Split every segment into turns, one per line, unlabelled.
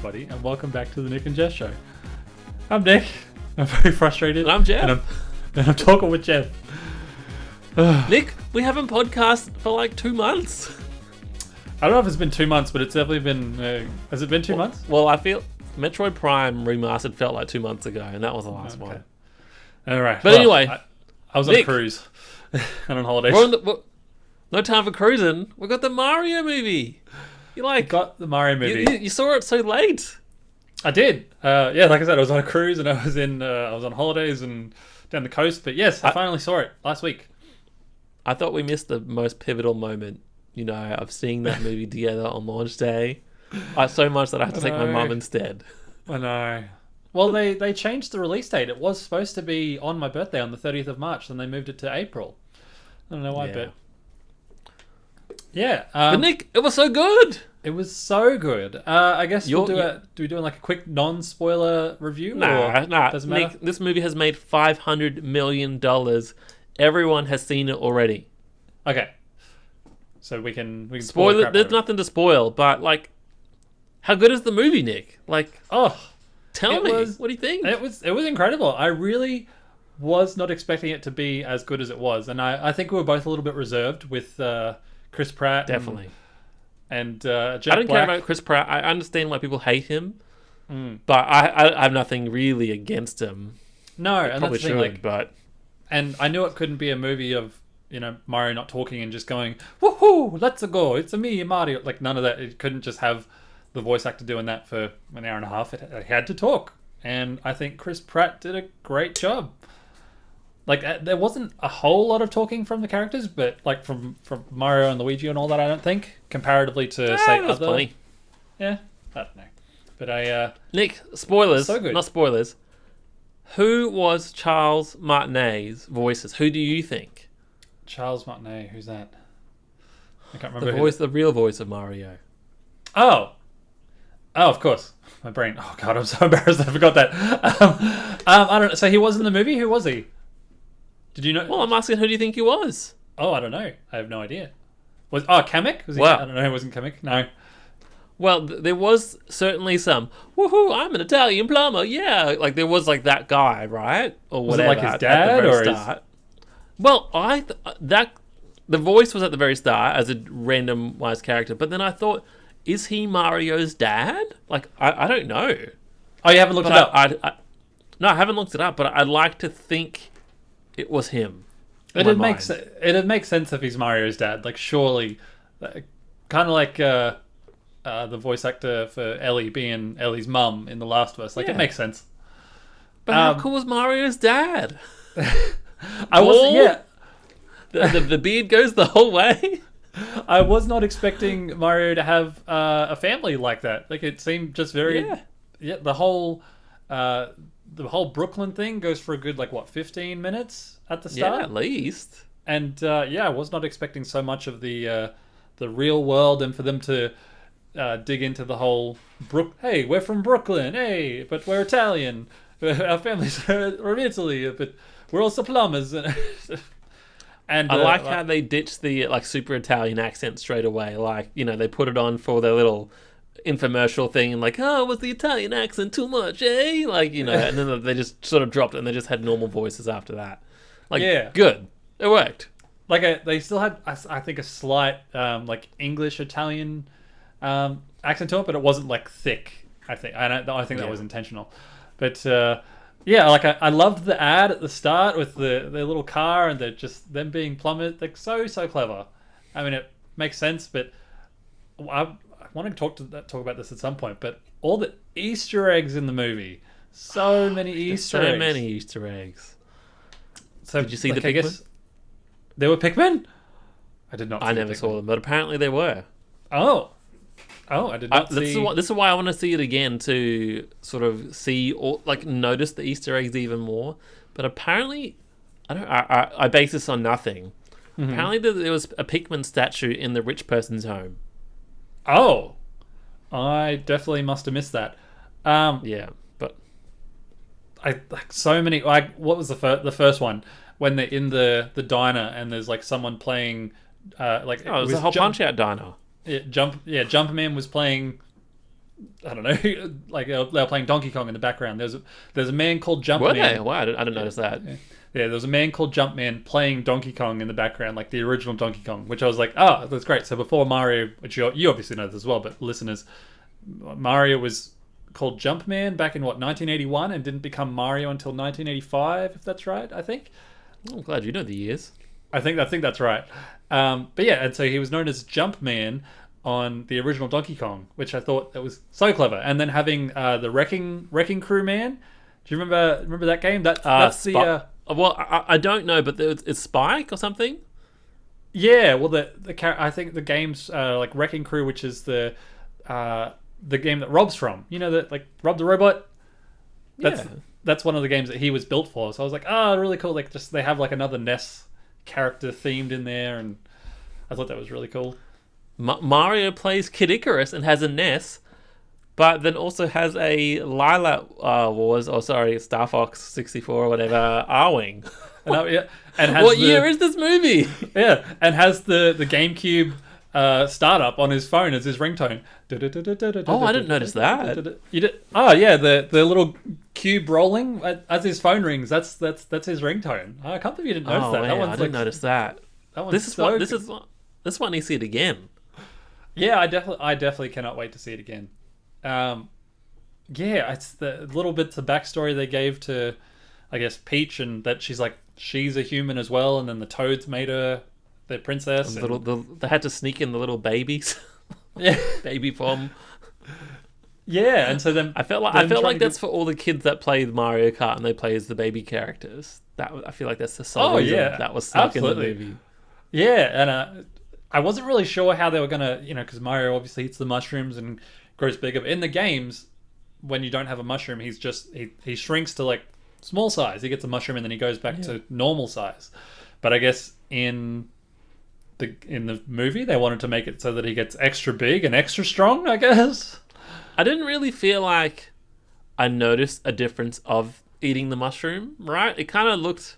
everybody, and welcome back to the Nick and Jeff show. I'm Nick. I'm very frustrated.
And I'm Jeff.
And I'm talking with Jeff.
Nick, we haven't podcast for like 2 months.
I don't know if it's been 2 months, but it's definitely been... has it been 2 months?
Well, I feel Metroid Prime Remastered felt like 2 months ago, and that was the last one.
All right.
But anyway,
I was on a
Nick,
cruise and on holidays.
No time for cruising. We got the Mario movie. You
got the Mario movie.
You saw it so late.
I did. Yeah, like I said, I was on a cruise and I was on holidays and down the coast. But yes, I finally saw it last week.
I thought we missed the most pivotal moment, of seeing that movie together on launch day. So much that I had to take my mum instead.
I know. Well, they changed the release date. It was supposed to be on my birthday on the 30th of March, and they moved it to April. I don't know why, but... Yeah.
But Nick, it was so good.
It was so good. I guess do we do like a quick non-spoiler review?
Nah.
Doesn't matter?
Nick, this movie has made $500 million. Everyone has seen it already.
Okay. So we can
spoil it. There's nothing to spoil, but how good is the movie, Nick? Tell me. What do you think?
It was incredible. I really was not expecting it to be as good as it was, and I think we were both a little bit reserved with Chris Pratt.
Definitely.
And Jack
I don't
Black.
care about Chris Pratt. I understand why people hate him, but I have nothing really against him.
No, and
probably
that's the thing,
but
and I knew it couldn't be a movie of Mario not talking and just going woohoo, let's go, it's a me Mario. Like none of that. It couldn't just have the voice actor doing that for an hour and a half. It had to talk, and I think Chris Pratt did a great job. There wasn't a whole lot of talking from the characters, but from Mario and Luigi and all that, I don't think, comparatively to say
other. Plenty.
Yeah, I don't know. But
Nick, spoilers,
so good.
Not spoilers. Who was Charles Martinet's voices? Who do you think?
Charles Martinet, who's that? I can't remember.
The real voice of Mario.
Oh, of course. My brain. Oh God, I'm so embarrassed. I forgot that. I don't know. So he was in the movie. Who was he? Did you know?
Well, I'm asking, who do you think he was?
Oh, I don't know. I have no idea. Kamek? Was he?
Wow.
I don't know. He wasn't Kamek. No.
Well, there was certainly some. Woohoo! I'm an Italian plumber. Yeah, there was that guy, right, or whatever.
Was it his dad or
start. Well, the voice was at the very start as a randomized character, but then I thought, is he Mario's dad? I don't know.
Oh, you haven't looked it up?
No, I haven't looked it up, but I'd like to think it was him.
It'd make sense if he's Mario's dad. Surely, kind of like the voice actor for Ellie being Ellie's mum in The Last of Us. It makes sense.
But how cool was Mario's dad?
I wasn't. Yeah,
the beard goes the whole way.
I was not expecting Mario to have a family like that. It seemed just very. Yeah. The whole Brooklyn thing goes for a good 15 minutes at the start.
Yeah, at least.
And I was not expecting so much of the real world, and for them to dig into the whole hey, we're from Brooklyn, hey, but we're Italian. Our families are from Italy, but we're also plumbers. And
I like how they ditched the super Italian accent straight away. They put it on for their little infomercial thing and was the Italian accent too much, eh? And then they just sort of dropped it and they just had normal voices after that. Good. It worked.
They still had, I think, a slight English Italian accent to it, but it wasn't thick. I think that was intentional. But I loved the ad at the start with their little car and they're just them being plumbers. So clever. I mean, it makes sense, but I want to talk about this at some point. But all the Easter eggs in the movie, so many Easter eggs.
So many Easter eggs.
So
did you see the Pikmin?
There were Pikmin? I did not.
I never saw them, but apparently they were.
Oh, I did not see.
This is why I want to see it again, to sort of see or notice the Easter eggs even more. But apparently, I base this on nothing. Mm-hmm. Apparently, there was a Pikmin statue in the rich person's home.
Oh, I definitely must have missed that.
Yeah, but
so many. What was the first one when they're in the diner and there's someone playing
it was a whole Punch-Out diner.
Jumpman was playing I don't know, like they were playing Donkey Kong in the background. There's a man called
Were
Jumpman.
they? Wow, I didn't notice that.
Yeah, there was a man called Jumpman playing Donkey Kong in the background, like the original Donkey Kong, which I was like, oh, that's great. So before Mario, which you obviously know this as well, but listeners, Mario was called Jumpman back in 1981, and didn't become Mario until 1985, if that's right. I think.
Oh, I'm glad you know the years.
I think that's right. But yeah, and so he was known as Jumpman on the original Donkey Kong, which I thought that was so clever. And then having the Wrecking Crew Man. Do you remember that game? That's the.
Well, I don't know, but it's Spike or something.
Yeah, well, I think the game's like Wrecking Crew, which is the game that Rob's from. You know, that like Rob the Robot. That's one of the games that he was built for. So I was like, oh, really cool. Like, just they have like another NES character themed in there, and I thought that was really cool.
Mario plays Kid Icarus and has a NES, but then also has a Lilac Star Fox 64 or whatever R-Wing.
And has
what year is this movie?
Yeah, and has the GameCube startup on his phone as his ringtone.
Oh, I didn't notice that.
You did? Oh yeah, the little cube rolling as his phone rings. That's his ringtone. I can't believe you didn't notice that.
Man, I didn't notice that.
That one's
this one needs to see it again.
Yeah, I definitely cannot wait to see it again. Yeah, it's the little bits of backstory they gave to, I guess, Peach, and that she's a human as well, and then the Toads made her their princess.
They had to sneak in the little babies.
Yeah,
baby form.
Yeah, and so then
I felt like that's for all the kids that play Mario Kart and they play as the baby characters. I feel like that's the sole reason that was stuck in the movie.
Yeah, and I wasn't really sure how they were gonna, because Mario obviously eats the mushrooms and grows bigger. In the games, when you don't have a mushroom, he shrinks to like small size. He gets a mushroom and then he goes back to normal size. But I guess in the movie, they wanted to make it so that he gets extra big and extra strong, I guess.
I didn't really feel like I noticed a difference of eating the mushroom, right? It kind of looked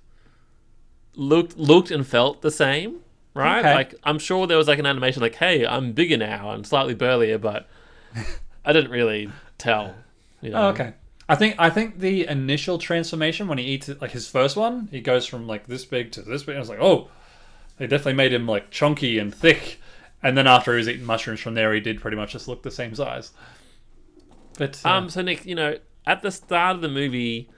and felt the same, right?
Okay.
Like, I'm sure there was like an animation like, hey, I'm bigger now and slightly burlier, but I didn't really tell.
Oh, okay. I think the initial transformation when he eats it, like his first one, he goes from like this big to this big. I was like, oh, they definitely made him like chunky and thick. And then after he was eating mushrooms from there, he did pretty much just look the same size. But
so Nick, at the start of the movie,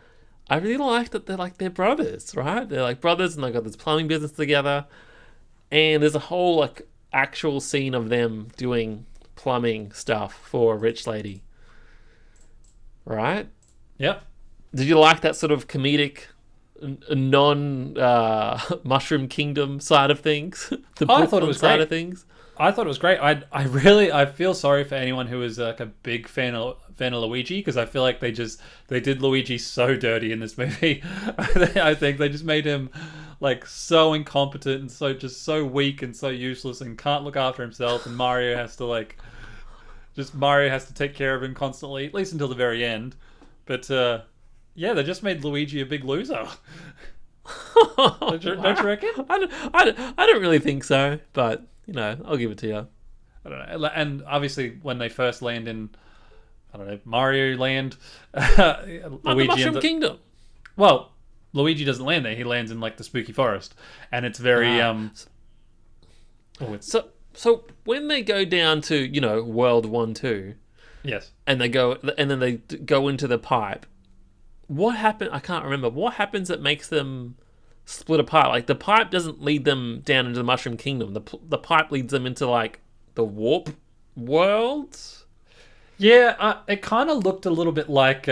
I really like that they're brothers, right? They're like brothers, and they got this plumbing business together. And there's a whole like actual scene of them doing plumbing stuff for a rich lady, right?
Yep.
Did you like that sort of comedic, non Mushroom Kingdom side of things?
I thought it was
side
great.
Of things.
I thought it was great. I feel sorry for anyone who is like a big fan of Luigi, because I feel like they did Luigi so dirty in this movie. I think they just made him like so incompetent and so weak and so useless and can't look after himself, and Mario has to take care of him constantly, at least until the very end. But they just made Luigi a big loser. Don't you reckon?
I don't really think so, but I'll give it to you.
I don't know. And obviously, when they first land in, I don't know, Mario Land,
The Mushroom Kingdom.
Well, Luigi doesn't land there. He lands in like the spooky forest, and it's very
So when they go down to World 1-2,
yes,
and then they go into the pipe, what happened? I can't remember. What happens that makes them split apart? Like, the pipe doesn't lead them down into the Mushroom Kingdom. The pipe leads them into like the warp world.
Yeah, it kind of looked a little bit like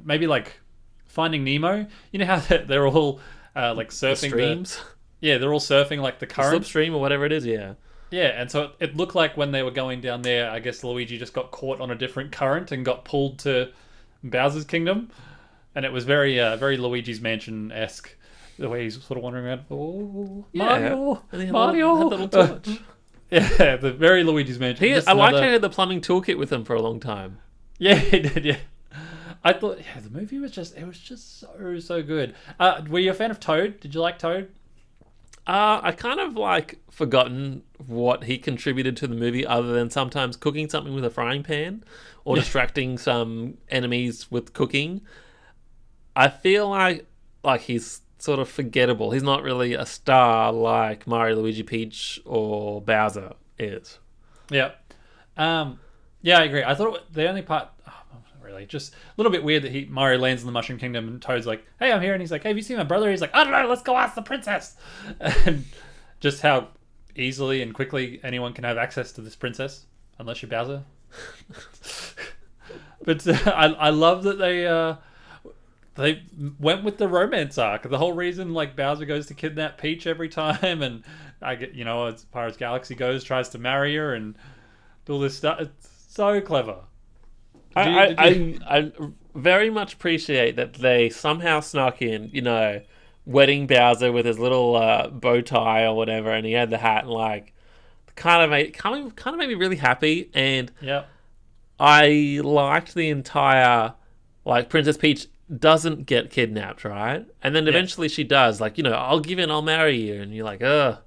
maybe like Finding Nemo. You know how they're all like surfing
streams.
Yeah, they're all surfing like the current
slipstream or whatever it is. Yeah.
Yeah, and so it looked like when they were going down there, I guess Luigi just got caught on a different current and got pulled to Bowser's Kingdom, and it was very Luigi's Mansion-esque, the way he's sort of wandering around. Oh, Mario,
and
Mario,
had a little torch.
Yeah, the very Luigi's Mansion.
I liked how he had the plumbing toolkit with him for a long time.
Yeah, he did. Yeah, I thought the movie was just so good. Were you a fan of Toad? Did you like Toad?
I kind of like forgotten what he contributed to the movie other than sometimes cooking something with a frying pan or distracting some enemies with cooking. I feel like he's sort of forgettable. He's not really a star like Mario, Luigi, Peach, or Bowser is.
Yeah. Yeah, I agree. I thought the only part, not really, just a little bit weird that Mario lands in the Mushroom Kingdom and Toad's like, "Hey, I'm here," and he's like, "Hey, have you seen my brother?" He's like, "I don't know. Let's go ask the princess." And just how easily and quickly anyone can have access to this princess, unless you're Bowser. But I love that they went with the romance arc. The whole reason, like, Bowser goes to kidnap Peach every time, and I get, as far as Galaxy goes, tries to marry her and do all this stuff. It's so clever.
I very much appreciate that they somehow snuck in, wedding Bowser with his little bow tie or whatever, and he had the hat, and like, kind of made me really happy. And
yeah,
I liked the entire, like, Princess Peach doesn't get kidnapped, right? And then eventually she does, like, I'll give in, I'll marry you, and you're like, ugh.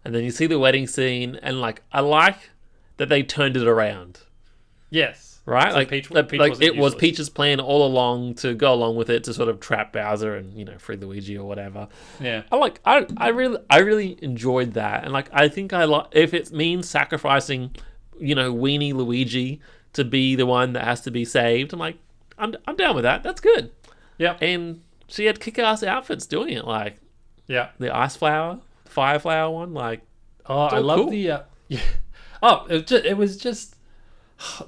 And then you see the wedding scene, and like, I like that they turned it around.
Yes.
Right?
So
like,
Peach
it was Peach's plan all along to go along with it to sort of trap Bowser and, free Luigi or whatever.
Yeah.
I really enjoyed that. And like, I think if it means sacrificing, weenie Luigi to be the one that has to be saved, I'm like, I'm down with that. That's good.
Yeah.
And she had kick-ass outfits doing it, like the ice flower, fire flower one, like.
Oh, I love cool. The Oh, it was just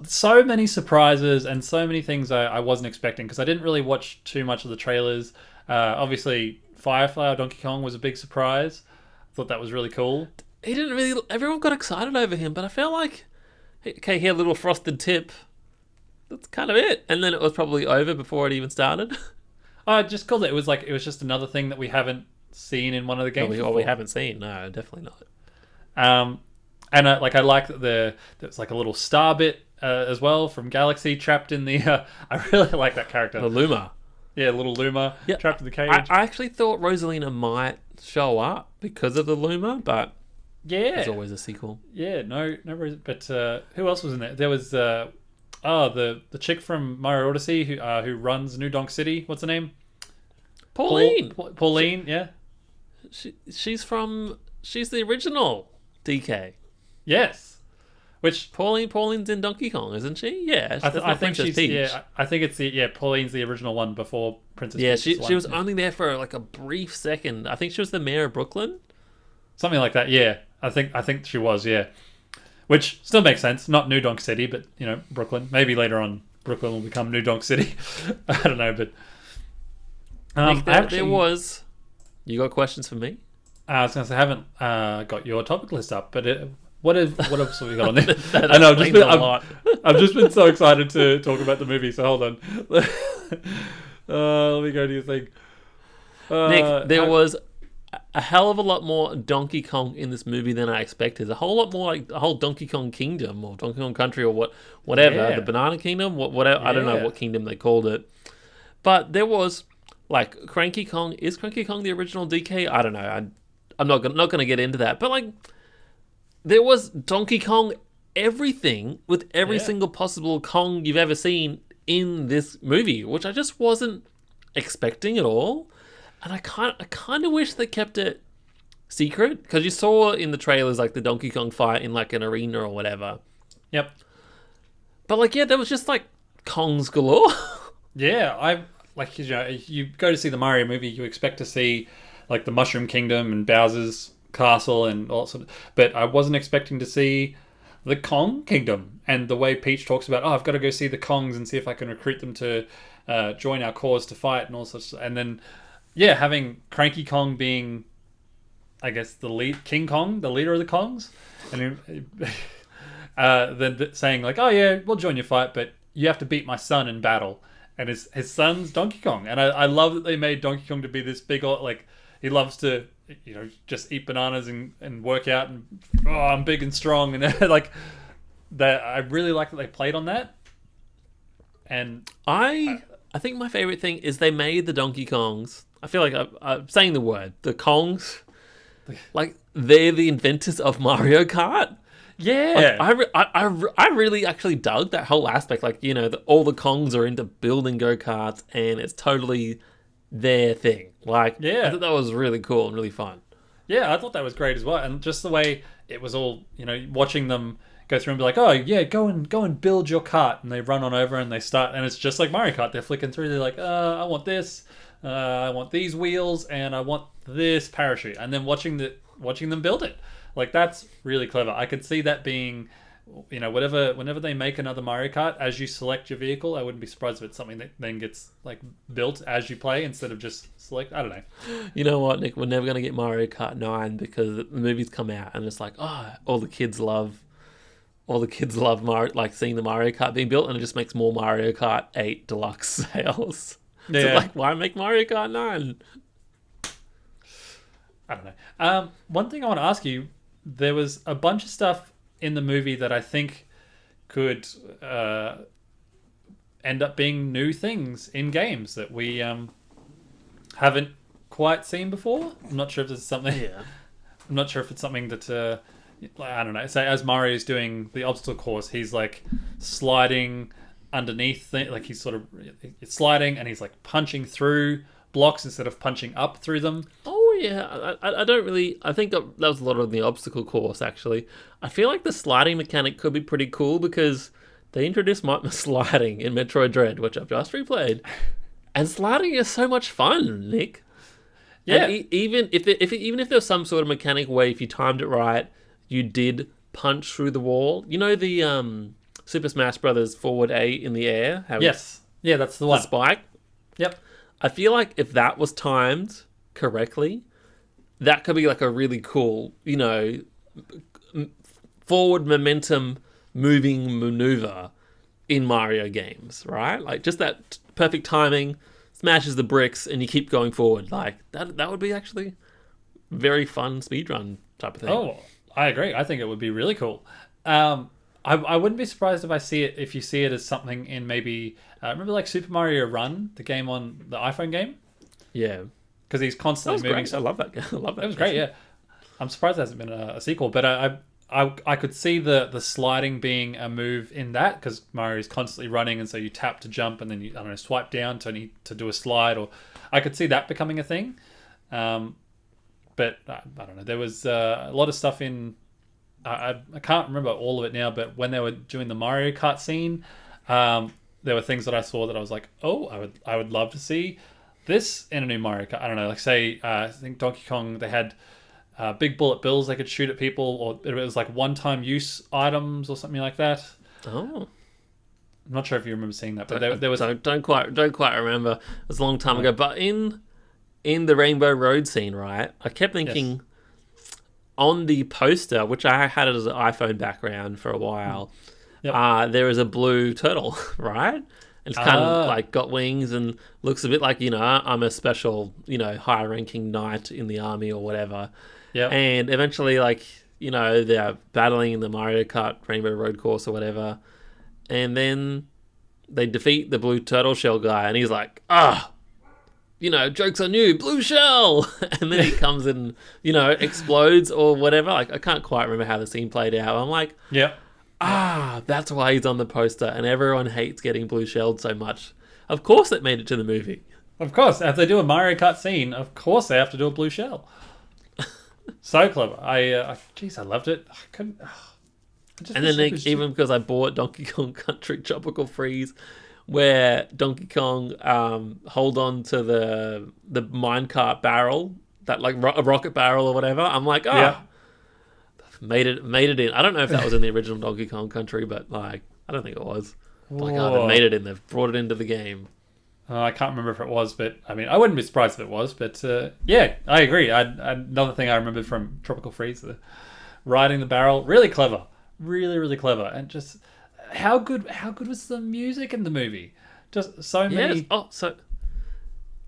so many surprises and so many things I wasn't expecting, because I didn't really watch too much of the trailers. Obviously, Fireflower Donkey Kong was a big surprise. I thought that was really cool.
Everyone got excited over him, but I felt like, okay, he had a little frosted tip. That's kind of it. And then it was probably over before it even started.
Just because it was just another thing that we haven't seen in one of the games.
We haven't seen. No, definitely not.
And I like that there's like a little star bit as well from Galaxy trapped in the. I really like that character.
The Luma.
Yeah, little Luma trapped in the cage.
I actually thought Rosalina might show up because of the Luma, but there's always a sequel.
Yeah, no reason. But who else was in there? There was the chick from Mario Odyssey who runs New Donk City. What's her name?
Pauline.
Pauline. Yeah.
She's the original DK.
Yes. Which
Pauline's in Donkey Kong, isn't she? Yeah.
I think she's Peach. Yeah. I think it's Pauline's the original one before Princess Peach.
Yeah, she was only there for like a brief second. I think she was the mayor of Brooklyn.
Something like that. Yeah. I think she was. Yeah. Which still makes sense. Not New Donk City, but Brooklyn. Maybe later on Brooklyn will become New Donk City. I don't know, but
there was. You got questions for me?
I was going to say I haven't got your topic list up, but what else have we got on there? I know I've just been so excited to talk about the movie. So hold on. Let me go to your thing.
Nick, there was a hell of a lot more Donkey Kong in this movie than I expected. A whole lot more, like the whole Donkey Kong Kingdom or Donkey Kong Country or whatever, the Banana Kingdom, whatever. I don't know what kingdom they called it, but there was like Cranky Kong. Is Cranky Kong the original DK? I don't know. I'm not going to get into that, but like there was Donkey Kong everything with every single possible Kong you've ever seen in this movie, which I just wasn't expecting at all. And I kind of wish they kept it secret, because you saw in the trailers like the Donkey Kong fight in like an arena or whatever.
Yep.
But like, there was just like Kongs galore.
Yeah, I like, you go to see the Mario movie, you expect to see like the Mushroom Kingdom and Bowser's Castle and all sorts of, but I wasn't expecting to see the Kong Kingdom, and the way Peach talks about, I've got to go see the Kongs and see if I can recruit them to join our cause to fight and all sorts of, and then having Cranky Kong being, I guess, the lead, King Kong, the leader of the Kongs, and then saying like, oh yeah, we'll join your fight, but you have to beat my son in battle, and his son's Donkey Kong, and I love that they made Donkey Kong to be this big, like, he loves to, just eat bananas and work out, and I'm big and strong, and like that. I really like that they played on that. And
I think my favorite thing is they made the Donkey Kongs. I feel like I'm saying the word, the Kongs. like they're the inventors of Mario Kart.
Yeah.
I really actually dug that whole aspect. Like, you know, all the Kongs are into building go-karts, and it's totally their thing. Like,
Yeah.
I thought that was really cool and really fun.
Yeah, I thought that was great as well. And just the way it was all, you know, watching them go through and be like, oh, yeah, go and build your cart. And they run on over and they start. And it's just like Mario Kart. They're flicking through. They're like, I want this. I want these wheels. And I want this parachute. And then watching them build it. Like, that's really clever. I could see that being, you know, whenever they make another Mario Kart, as you select your vehicle, I wouldn't be surprised if it's something that then gets like built as you play instead of just select. I don't know.
You know what, Nick? We're never going to get Mario Kart 9 because the movies come out and it's like, oh, all the kids love Mario, like seeing the Mario Kart being built, and it just makes more Mario Kart 8 Deluxe sales.
Yeah.
So like, why make Mario Kart 9?
I don't know. One thing I want to ask you, there was a bunch of stuff in the movie that I think could end up being new things in games that we haven't quite seen before. I'm not sure if there's something.
Yeah.
I'm not sure if it's something that I don't know. Say as Mario's doing the obstacle course, he's like sliding underneath, like he's sort of sliding and he's like punching through blocks instead of punching up through them.
Oh yeah, I don't really. I think that was a lot of the obstacle course. Actually, I feel like the sliding mechanic could be pretty cool because they introduced sliding in Metroid Dread, which I've just replayed, and sliding is so much fun, Nick.
Yeah.
And even if there's some sort of mechanic where if you timed it right, you did punch through the wall. You know the Super Smash Brothers forward A in the air.
Yes. Yeah, that's the one.
The spike.
Yep.
I feel like if that was timed correctly, that could be like a really cool, you know, forward momentum moving maneuver in Mario games, right? Like just that perfect timing, smashes the bricks, and you keep going forward. Like that would be actually very fun speedrun type of thing.
Oh, I agree. I think it would be really cool. I wouldn't be surprised if you see it as something in maybe remember like Super Mario Run, the game on the iPhone game.
Yeah,
because he's constantly moving.
Great. I love that game. I love that.
It was great. Yeah, I'm surprised there hasn't been a sequel, but I could see the sliding being a move in that because Mario's constantly running, and so you tap to jump, and then you swipe down to do a slide, or I could see that becoming a thing. But I don't know. There was a lot of stuff in. I can't remember all of it now, but when they were doing the Mario Kart scene, there were things that I saw that I was like, oh, I would love to see this in a new Mario Kart. I don't know, like say, I think Donkey Kong, they had big bullet bills they could shoot at people, or it was like one-time use items or something like that.
Oh.
I'm not sure if you remember seeing that, but there was...
Don't quite remember. It was a long time ago. But in the Rainbow Road scene, right, I kept thinking... Yes. On the poster, which I had as an iPhone background for a while, there is a blue turtle, right? And it's kind of like got wings and looks a bit like, you know, I'm a special, you know, high-ranking knight in the army or whatever. Yeah. And eventually, like, you know, they're battling in the Mario Kart Rainbow Road course or whatever. And then they defeat the blue turtle shell guy, and he's like, you know, joke's on you, blue shell! And then he comes and, you know, explodes or whatever. Like, I can't quite remember how the scene played out. I'm like, that's why he's on the poster, and everyone hates getting blue shelled so much. Of course it made it to the movie.
Of course, if they do a Mario Kart scene, of course they have to do a blue shell. So clever. I loved it. I couldn't...
And then even because I bought Donkey Kong Country Tropical Freeze, where Donkey Kong hold on to the minecart barrel, that like a rocket barrel or whatever. I'm like, made it in. I don't know if that was in the original Donkey Kong Country, but like, I don't think it was. Like, they made it in. They've brought it into the game.
I can't remember if it was, but I mean, I wouldn't be surprised if it was. But yeah, I agree. Another thing I remembered from Tropical Freeze, riding the barrel, really clever, really really clever, and just. How good was the music in the movie? Just so many.
Yes. Oh, so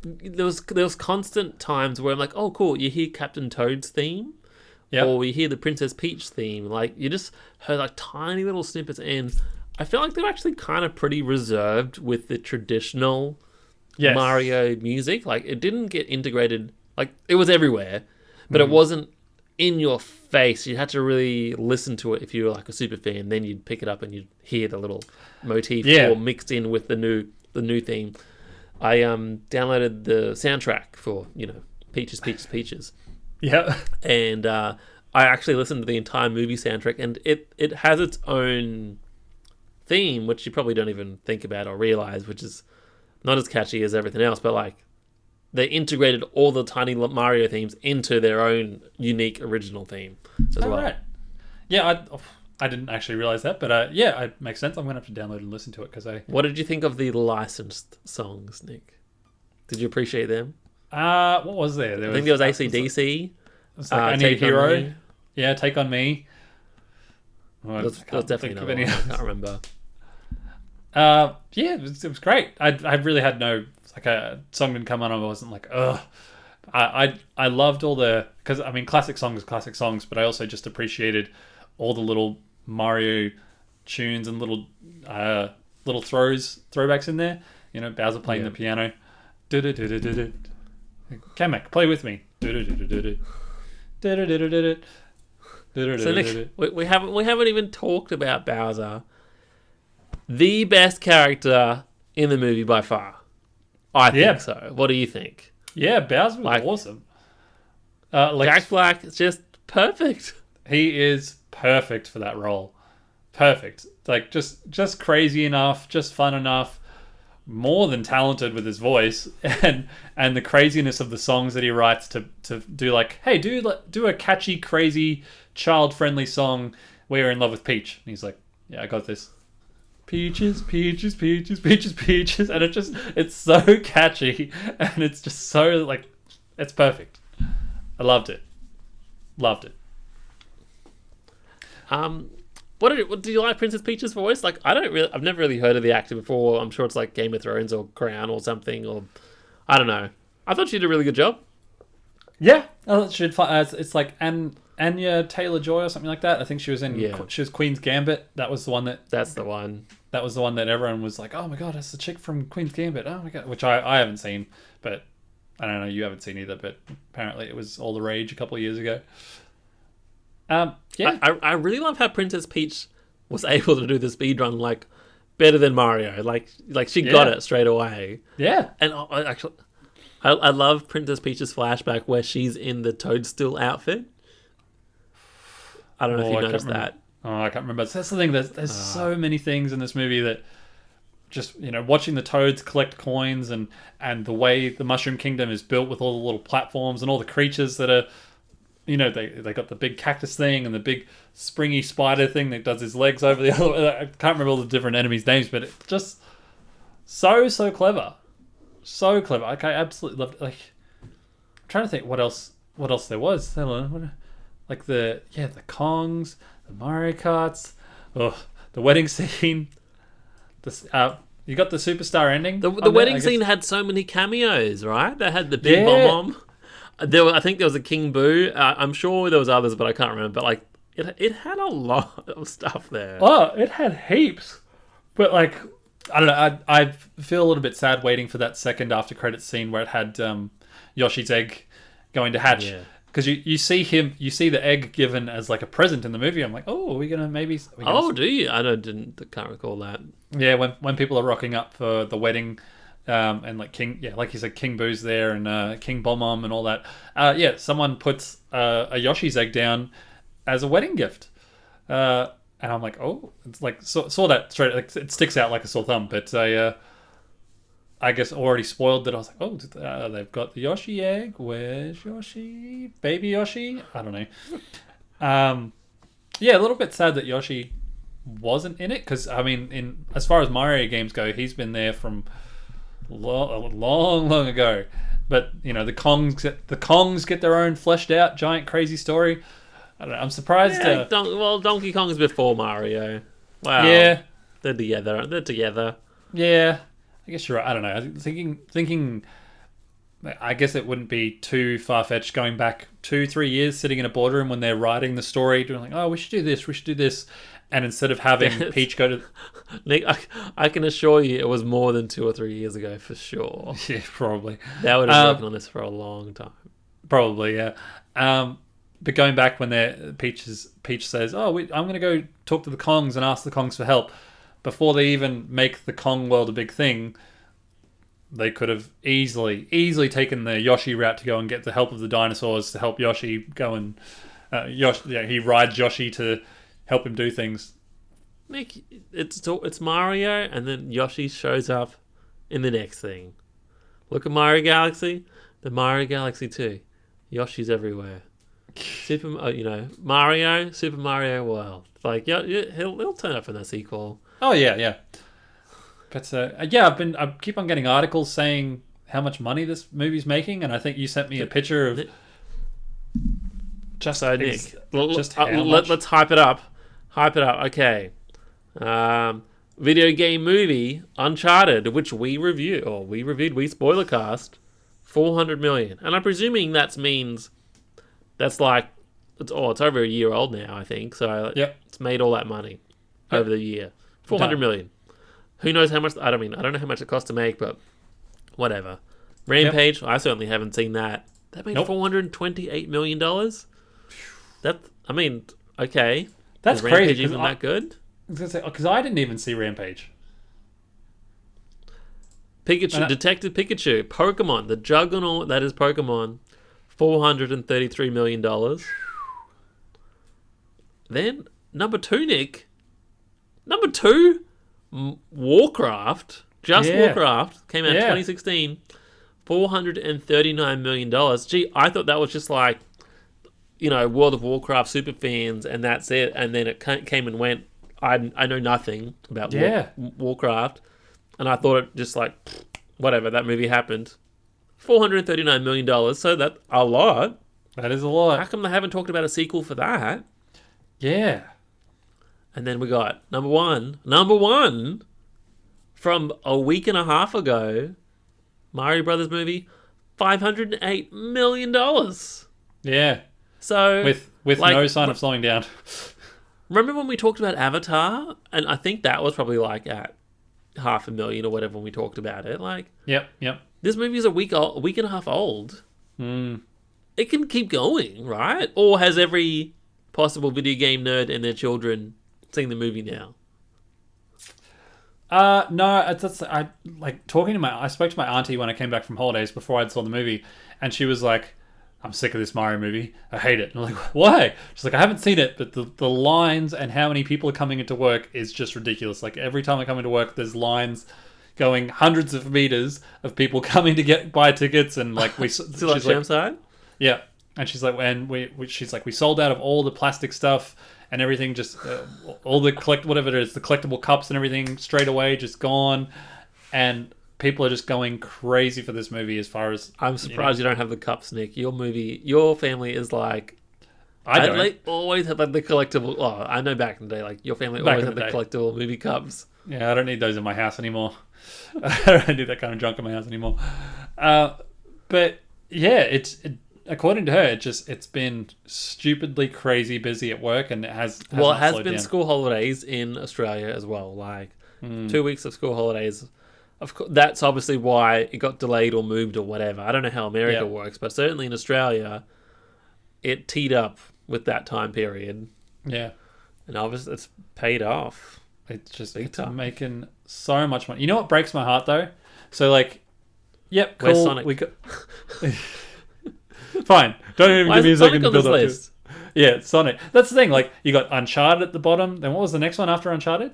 there was constant times where I'm like, oh, cool. You hear Captain Toad's theme, or you hear the Princess Peach theme. Like you just heard like tiny little snippets, and I feel like they're actually kind of pretty reserved with the traditional Mario music. Like it didn't get integrated. Like it was everywhere, but it wasn't in your face. You had to really listen to it if you were like a super fan. Then you'd pick it up and you'd hear the little motif all mixed in with the new theme. I downloaded the soundtrack for Peaches, Peaches, Peaches.
Yeah,
and I actually listened to the entire movie soundtrack, and it has its own theme, which you probably don't even think about or realize, which is not as catchy as everything else, but like they integrated all the tiny Mario themes into their own unique original theme as well.
Right. Yeah, I didn't actually realize that, but yeah, it makes sense. I'm going to have to download and listen to it because I...
What did you think of the licensed songs, Nick? Did you appreciate them?
What was there?
I think there was AC/DC.
It's like I Need a Hero. Yeah, Take On Me. Well,
that's definitely another one. I can't remember.
Yeah, it was great. I really had no... Like a song didn't come on and I wasn't like, ugh. I loved all the... Because, I mean, classic songs, but I also just appreciated all the little Mario tunes and little throwbacks in there. Bowser playing the piano. Kamek, play with me.
So Nick, we haven't even talked about Bowser, the best character in the movie by far. I think so. What do you think?
Yeah, Bowser was awesome.
Jack Black is just perfect.
He is perfect for that role. Perfect. Like just crazy enough, just fun enough, more than talented with his voice, and the craziness of the songs that he writes to do like, hey, do a catchy, crazy, child-friendly song where you're in love with Peach. And he's like, yeah, I got this. Peaches, peaches, peaches, peaches, peaches, and it's so catchy, and it's just so like, it's perfect. I loved it.
What do you like Princess Peach's voice? Like, I've never really heard of the actor before. I'm sure it's like Game of Thrones or Crown or something, or I don't know. I thought she did a really good job.
Yeah, it's like Anya Taylor-Joy or something like that. I think she was she was Queen's Gambit. That was the one
That's the one.
That was the one that everyone was like, oh my god, that's the chick from Queen's Gambit. Oh my god, which I haven't seen, but I don't know, you haven't seen either, but apparently it was all the rage a couple of years ago. Yeah,
I really love how Princess Peach was able to do the speedrun like better than Mario. Like she got it straight away.
Yeah,
and I love Princess Peach's flashback where she's in the Toadstool outfit. I don't know if you noticed that.
Oh, I can't remember. That's the thing. There's so many things in this movie that just, watching the toads collect coins and the way the Mushroom Kingdom is built with all the little platforms and all the creatures that are, they got the big cactus thing and the big springy spider thing that does his legs over the other. I can't remember all the different enemies' names, but it's just so clever. So clever. Like, I absolutely loved it. Like, I'm trying to think what else there was. Like the Kongs, the Mario Karts, the wedding scene. You got the superstar ending.
The wedding scene had so many cameos, right? They had the Big Bomb. I think there was a King Boo. I'm sure there was others, but I can't remember. But like, it had a lot of stuff there.
Oh, it had heaps. But like, I don't know. I feel a little bit sad waiting for that second after credits scene where it had Yoshi's egg going to hatch. Yeah. Because you see the egg given as like a present in the movie. I'm like, oh, are we gonna maybe?
Do you? Can't recall that.
Yeah, when people are rocking up for the wedding, and like like you said, King Boo's there and King Bomb and all that. Someone puts a Yoshi's egg down as a wedding gift, and I'm like, oh, it's like saw that straight. Like, it sticks out like a sore thumb, but I guess already spoiled that. I was like, oh, they've got the Yoshi egg. Where's Yoshi? Baby Yoshi? I don't know. A little bit sad that Yoshi wasn't in it, because I mean, as far as Mario games go, he's been there from long ago. But the Kongs get their own fleshed out giant crazy story. I don't know. I'm surprised.
Donkey Kong's before Mario. Wow.
Yeah,
they're together.
Yeah. I guess you're right. I don't know. I was thinking. I guess it wouldn't be too far-fetched going back 2-3 years, sitting in a boardroom when they're writing the story, doing like, oh, we should do this, and instead of having Peach go to
Nick, I can assure you, it was more than 2 or 3 years ago for sure.
Yeah, probably.
They would have been working on this for a long time.
Probably, yeah. but going back when Peach says, "Oh, I'm going to go talk to the Kongs and ask the Kongs for help," before they even make the Kong world a big thing, they could have easily taken the Yoshi route to go and get the help of the dinosaurs to help Yoshi go and he rides Yoshi to help him do things.
Nick, it's Mario, and then Yoshi shows up in the next thing. Look at Mario Galaxy, the Mario Galaxy 2. Yoshi's everywhere. Mario, Super Mario World. Like, yeah, he'll turn up in the sequel.
Oh yeah. But I keep on getting articles saying how much money this movie's making, and I think you sent me a picture of.
Let's hype it up. Okay. Video game movie Uncharted, which we spoiler cast, 400 million, and I'm presuming that means that's like it's over a year old now, I think. So It's made all that money over the year, 400 million. Who knows how much? I don't know how much it cost to make, but whatever. Rampage, I certainly haven't seen that. That made $428 million. Okay.
That's
Is Rampage
crazy.
Even that good?
I was gonna say, because I didn't even see Rampage.
Pikachu, Detective Pikachu, Pokemon, the juggernaut that is Pokemon, $433 million. Then number two, Nick. Number two, Warcraft. Warcraft came out in 2016. $439 million. Gee, I thought that was just like, World of Warcraft super fans, and that's it. And then it came and went. I know nothing about Warcraft, and I thought it just like, whatever, that movie happened. $439 million, so that's a lot.
That is a lot.
How come they haven't talked about a sequel for that?
Yeah.
And then we got number one from a week and a half ago, Mario Brothers movie, $508 million.
Yeah.
So
with no sign of slowing down.
Remember when we talked about Avatar? And I think that was probably like at 500,000 or whatever when we talked about it. Like,
Yep.
This movie is a week and a half old.
Mm.
It can keep going, right? Or has every possible video game nerd and their children seen the movie now?
No, I spoke to my auntie when I came back from holidays before I saw the movie, and she was like, "I'm sick of this Mario movie. I hate it." And I'm like, "Why?" She's like, "I haven't seen it, but the lines and how many people are coming into work is just ridiculous. Like, every time I come into work, there's lines going hundreds of meters of people coming to buy tickets, and like we
still like Shamside?
Yeah." And she's like, we sold out of all the plastic stuff and everything, just all the the collectible cups and everything straight away, just gone. And people are just going crazy for this movie. As far as
I'm surprised you don't have the cups, Nick. Your family is like,
They
always have like the collectible. Oh, I know back in the day, like your family always had the collectible movie cups.
Yeah, I don't need those in my house anymore. I don't need that kind of junk in my house anymore. But yeah, according to her, it's been stupidly crazy busy at work, and it has
been
down.
School holidays in Australia as well. Like 2 weeks of school holidays. Of course, that's obviously why it got delayed or moved or whatever. I don't know how America works, but certainly in Australia, it teed up with that time period.
Yeah,
and obviously it's paid off.
It's making so much money. You know what breaks my heart though? So like, yep, cool.
Where's Sonic?
We got. Fine. Don't even give me a second to build up to it. Yeah, Sonic. That's the thing. Like, you got Uncharted at the bottom. Then what was the next one after Uncharted?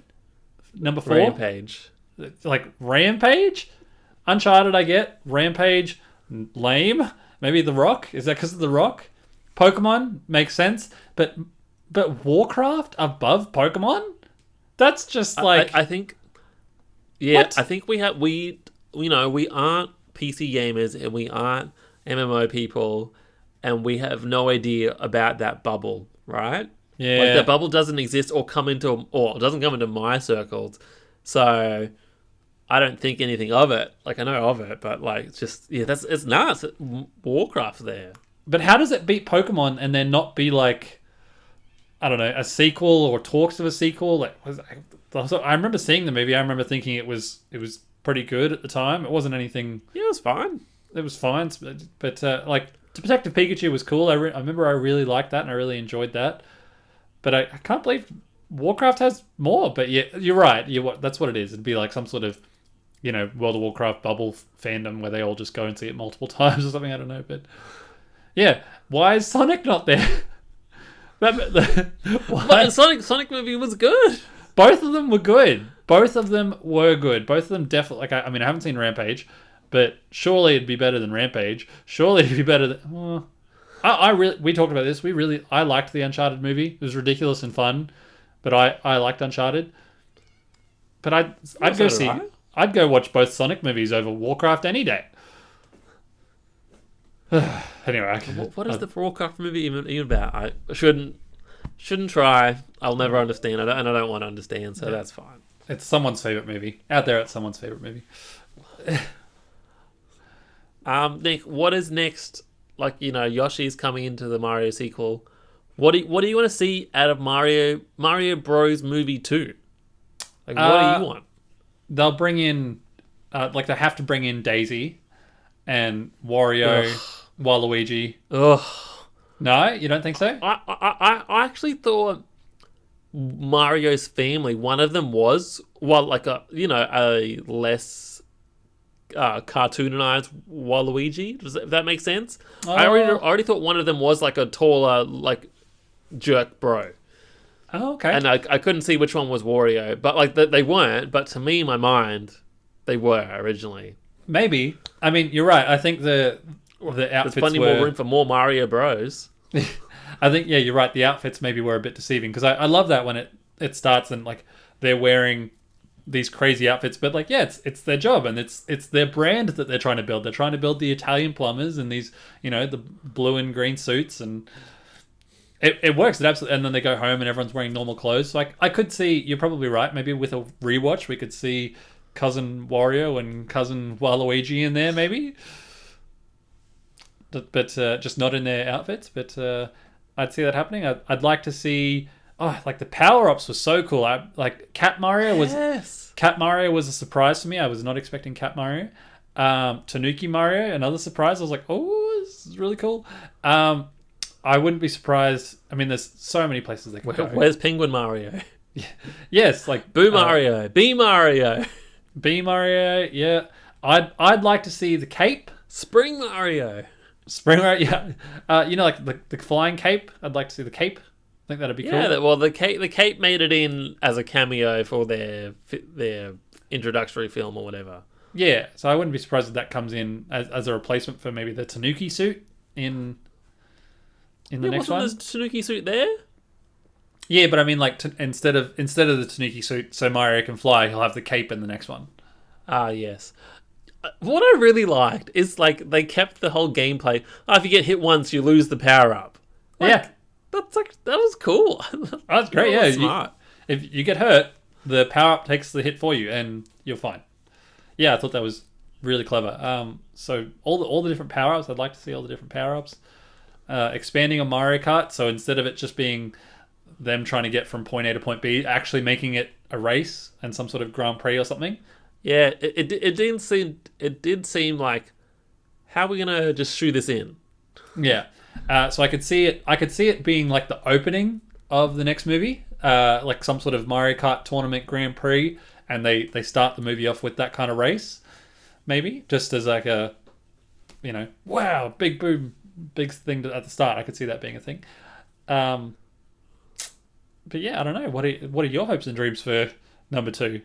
Number 4?
Rampage.
Like, Rampage? Uncharted, I get. Rampage, lame. Maybe The Rock? Is that because of The Rock? Pokemon makes sense. But Warcraft above Pokemon? That's just like...
I think... Yeah,
what?
I think we aren't PC gamers, and we aren't MMO people, and we have no idea about that bubble, right?
Yeah.
Like, that bubble doesn't exist or doesn't come into my circles. So I don't think anything of it. Like, I know of it, but like, it's just, it's nuts. Warcraft's there.
But how does it beat Pokemon and then not be like, I don't know, a sequel or talks of a sequel? Like, I remember seeing the movie. I remember thinking it was pretty good at the time. It wasn't anything.
Yeah, it was fine.
It was fine, but like, Detective Pikachu was cool. I remember I really liked that and I really enjoyed that. But I can't believe Warcraft has more. But yeah, you're right. That's what it is. It'd be like some sort of, World of Warcraft bubble fandom where they all just go and see it multiple times or something. I don't know. But yeah, why is Sonic not there?
But Sonic movie was good.
Both of them were good. Both of them definitely. Like, I mean, I haven't seen Rampage, but surely it'd be better than Rampage. Surely it'd be better than. We talked about this. I liked the Uncharted movie. It was ridiculous and fun, but I liked Uncharted. But I'd go watch both Sonic movies over Warcraft any day. Anyway,
what is the Warcraft movie even about? I shouldn't try. I'll never understand it, and I don't want to understand, so that's fine.
It's someone's favorite movie out there. It's someone's favorite movie.
Nick, what is next? Like, Yoshi's coming into the Mario sequel. What do you want to see out of Mario Bros. Movie 2? Like, what do you want?
They'll bring in, they have to bring in Daisy and Wario, Waluigi.
Ugh.
No, you don't think so?
I actually thought Mario's family, one of them was, a less cartoonized Waluigi. Does that make sense?
Oh.
I already thought one of them was like a taller, like, jerk bro.
Oh, okay.
And I couldn't see which one was Wario, but like they weren't. But to me, in my mind, they were originally.
Maybe. I mean, you're right. I think the outfits
There's plenty more room for more Mario Bros.
I think, yeah, you're right. The outfits maybe were a bit deceiving because I love that when it starts and like they're wearing these crazy outfits, but like, yeah, it's their job and it's their brand that they're trying to build. They're trying to build the Italian plumbers and these, the blue and green suits, and it works. It absolutely. And then they go home and everyone's wearing normal clothes. So I could see, you're probably right. Maybe with a rewatch, we could see cousin Wario and cousin Waluigi in there, maybe. But just not in their outfits. But I'd see that happening. I'd like to see. Oh, like the power ups were so cool. Cat Mario was.
Yes.
Cat Mario was a surprise to me. I was not expecting Cat Mario. Tanuki Mario, another surprise. I was like, oh, this is really cool. I wouldn't be surprised. I mean, there's so many places they can go.
Where's Penguin Mario?
Yes, like
Boo Mario, B Mario,
B Mario. Yeah, I'd like to see the cape.
Spring Mario.
Spring Mario. Yeah, like the flying cape. I'd like to see the cape. I think that'd be cool.
Yeah, well, the cape made it in as a cameo for their introductory film or whatever.
Yeah, so I wouldn't be surprised if that comes in as a replacement for maybe the Tanuki suit in the next one.
Wasn't the Tanuki suit there?
Yeah, but I mean, like, instead of the Tanuki suit, so Mario can fly, he'll have the cape in the next one.
Ah, yes. What I really liked is, like, they kept the whole gameplay. Oh, if you get hit once, you lose the power up. Like,
yeah,
that was cool.
That's great. Yeah,
smart.
If you get hurt, the power up takes the hit for you, and you're fine. Yeah, I thought that was really clever. So all the different power ups, I'd like to see all the different power ups. Expanding on Mario Kart, so instead of it just being them trying to get from point A to point B, actually making it a race and some sort of Grand Prix or something.
Yeah, it did seem like, how are we gonna just shoe this in?
Yeah, so I could see it being like the opening of the next movie, like some sort of Mario Kart tournament Grand Prix, and they start the movie off with that kind of race, maybe just as like a, wow, big boom. Big thing at the start. I could see that being a thing. But yeah, I don't know. What are your hopes and dreams for number 2?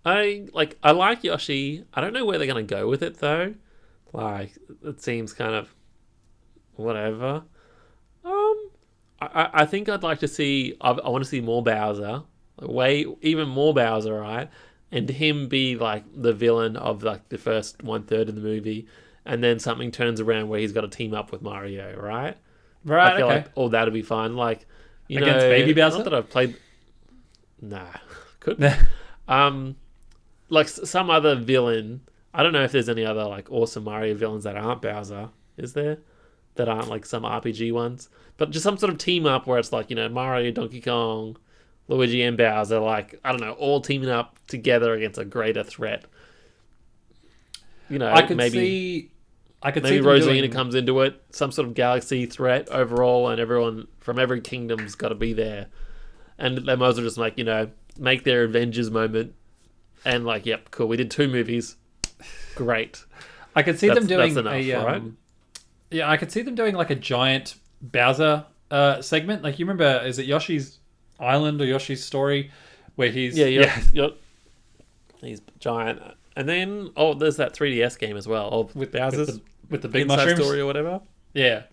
I like Yoshi. I don't know where they're gonna go with it though. Like, it seems kind of whatever. I think I'd like to see. I want to see more Bowser. Even more Bowser, right? And him be like the villain of like the first 1/3 of the movie. And then something turns around where he's got to team up with Mario, right?
Right,
I feel like, that'd be fun. Like,
against Baby Bowser?
Not that I've played... Nah. Could like, some other villain... I don't know if there's any other, like, awesome Mario villains that aren't Bowser. Is there? That aren't, like, some RPG ones. But just some sort of team up where it's like, Mario, Donkey Kong, Luigi, and Bowser, like, I don't know, all teaming up together against a greater threat.
I could see I could see
maybe
them
Rosalina
doing...
comes into it, some sort of galaxy threat overall, and everyone from every kingdom's got to be there. And they might as well just make their Avengers moment. And yep, cool. We did 2 movies. Great.
I could see them doing
that's enough, right?
Yeah, I could see them doing like a giant Bowser segment. Like, you remember, is it Yoshi's Island or Yoshi's Story, where he's
he's giant. And then there's that 3DS game as well, with Bowser's
with the big
Inside
mushrooms
Story or whatever.
Yeah.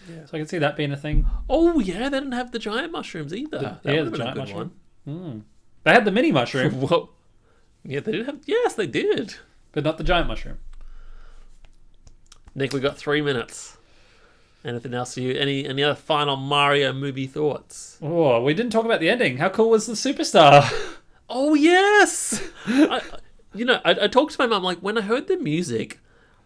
So I can see that being a thing.
Oh yeah, they didn't have the giant mushrooms either.
The giant mushroom. They had the mini mushroom.
Well, yeah, they did have. Yes, they did,
but not the giant mushroom.
Nick, we got 3 minutes. Anything else for you? Any other final Mario movie thoughts?
Oh, we didn't talk about the ending. How cool was the superstar?
Oh yes. I talked to my mum, like, when I heard the music,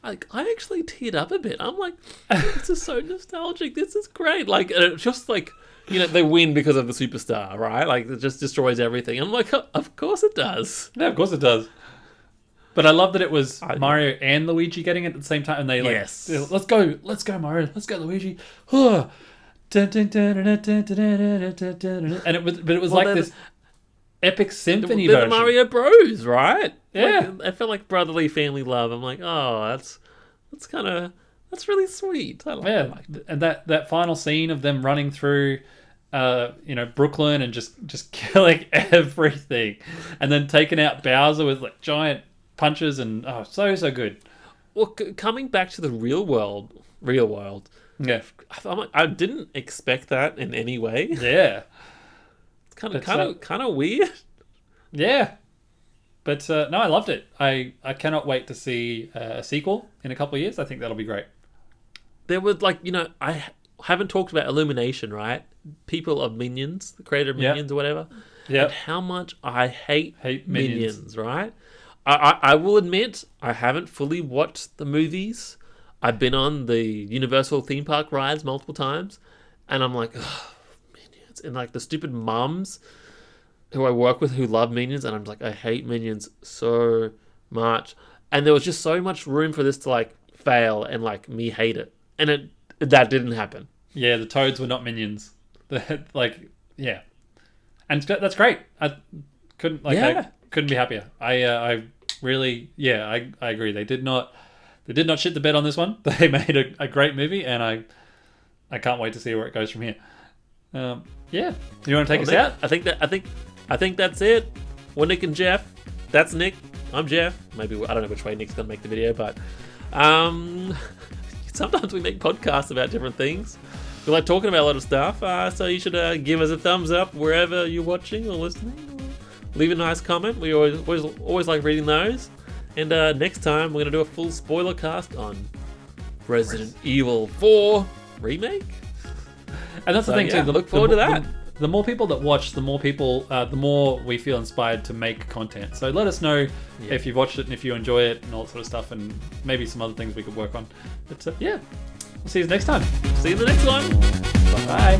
I actually teared up a bit. I'm like, this is so nostalgic. This is great. Like, it's just like, they win because of the superstar, right? Like, it just destroys everything. I'm like, of course it does.
Yeah, of course it does. But I love that it was Mario and Luigi getting it at the same time, and they
yes.
Let's go Mario, let's go Luigi. And it was like this epic symphony
they're
version.
The Mario Bros, right?
Yeah,
I felt like brotherly family love. I'm like, that's really sweet. I like it.
And that final scene of them running through, Brooklyn and just killing everything, and then taking out Bowser with like giant punches and so good.
Well, coming back to the real world.
Yeah,
I didn't expect that in any way.
Yeah,
it's kind of weird.
Yeah, but no, I loved it. I cannot wait to see a sequel in a couple of years. I think that'll be great.
There was I haven't talked about Illumination, right? People of Minions, the creator of Minions or whatever.
Yeah.
And how much I hate
Minions,
right? I will admit I haven't fully watched the movies. I've been on the Universal theme park rides multiple times, and I'm like, Minions, and like the stupid mums who I work with who love Minions, and I'm like, I hate Minions so much. And there was just so much room for this to like fail and like me hate it, and that didn't happen.
Yeah, the Toads were not Minions. Yeah, and that's great. I couldn't be happier. I really, I agree. They did not shit the bed on this one. They made a great movie, and I can't wait to see where it goes from here. You want to take us out?
I think that's it. We're Nick and Jeff. That's Nick. I'm Jeff. Maybe I don't know which way Nick's gonna make the video, but sometimes we make podcasts about different things. We like talking about a lot of stuff, so you should give us a thumbs up wherever you're watching or listening. Leave a nice comment. We always like reading those. And next time we're going to do a full spoiler cast on Resident Evil 4 Remake.
And that's the thing too.
Look forward to that.
The more people that watch, the more we feel inspired to make content. So let us know if you've watched it and if you enjoy it and all that sort of stuff, and maybe some other things we could work on. But we'll see you next time.
See you in the next one.
Bye.